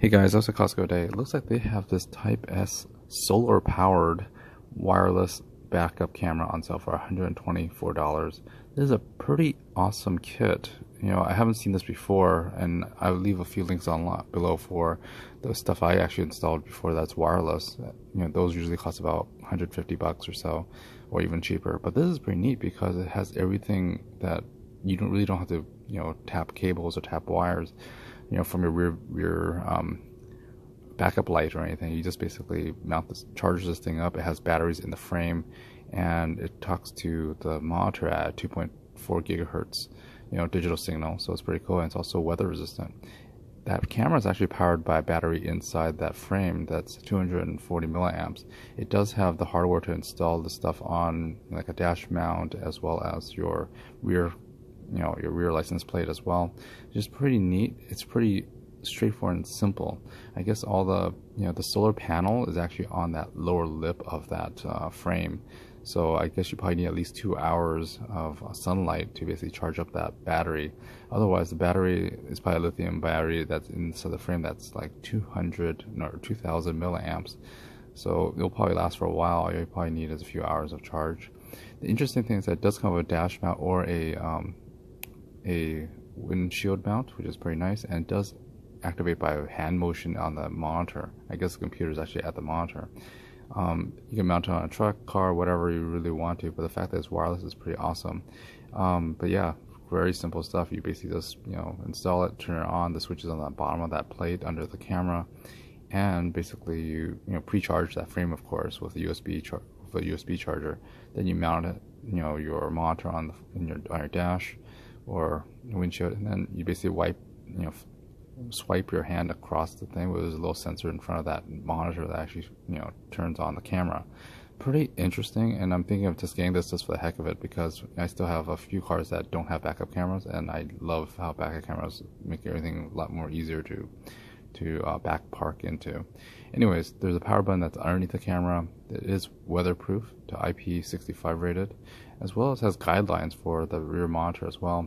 Hey guys, I was at Costco today. It looks like they have this Type S solar powered wireless backup camera on sale for $124. This is a pretty awesome kit. I haven't seen this before, and I'll leave a few links on below for the stuff I actually installed before that's wireless. Those usually cost about 150 bucks or so, or even cheaper. But this is pretty neat because it has everything that you really don't have to, tap cables or tap wires, from your rear backup light or anything. You just basically charges this thing up. It has batteries in the frame, and it talks to the monitor at 2.4 gigahertz, digital signal. So it's pretty cool, and it's also weather resistant. That camera is actually powered by a battery inside that frame that's 240 milliamps. It does have the hardware to install the stuff on like a dash mount, as well as your rear your rear license plate as well. Just pretty neat. It's pretty straightforward and simple. I guess all the the solar panel is actually on that lower lip of that frame, so I guess you probably need at least 2 hours of sunlight to basically charge up that battery. Otherwise, the battery is probably a lithium battery that's inside the frame that's like 2000 milliamps, so it'll probably last for a while. All you probably need is a few hours of charge. The interesting thing is that it does come with a dash mount or a windshield mount, which is pretty nice, and it does activate by hand motion on the monitor. I guess the computer is actually at the monitor. You can mount it on a truck, car, whatever you really want to, but the fact that it's wireless is pretty awesome. But yeah, very simple stuff. You basically just install it, turn it on. The switch is on the bottom of that plate under the camera, and basically you pre-charge that frame, of course, with a USB charger. Then you mount it, your monitor on your dash or windshield, and then you basically swipe your hand across the thing with a little sensor in front of that monitor that actually turns on the camera. Pretty interesting, and I'm thinking of just getting this just for the heck of it, because I still have a few cars that don't have backup cameras, and I love how backup cameras make everything a lot more easier to back park into. Anyways, there's a power button that's underneath the camera. It is weatherproof to IP65 rated, as well as has guidelines for the rear monitor as well.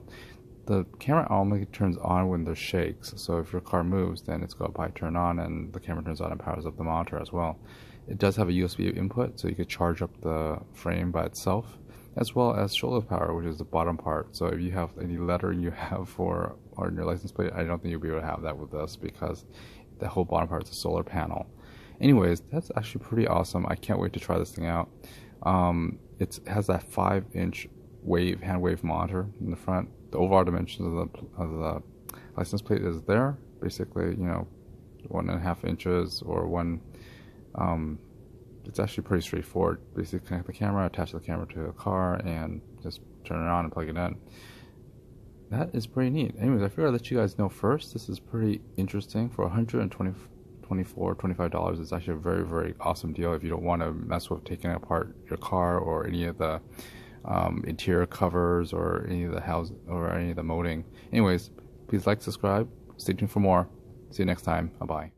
The camera only turns on when there's shakes, so if your car moves, then it's going to probably turn on, and the camera turns on and powers up the monitor as well. It does have a USB input, so you could charge up the frame by itself, as well as shoulder power, which is the bottom part. So if you have any lettering you have on your license plate, I don't think you'll be able to have that with this, because the whole bottom part is a solar panel. Anyways, that's actually pretty awesome. I can't wait to try this thing out. It has that 5-inch hand wave monitor in the front. The overall dimensions of the license plate is there. Basically, 1.5 inches or one. It's actually pretty straightforward. Basically, connect the camera, attach the camera to a car, and just turn it on and plug it in. That is pretty neat. Anyways, I figured I'd let you guys know first. This is pretty interesting. For $125, it's actually a very, very awesome deal if you don't want to mess with taking apart your car or any of the interior covers or any of the house or any of the molding. Anyways, please like, subscribe, stay tuned for more. See you next time. Bye bye.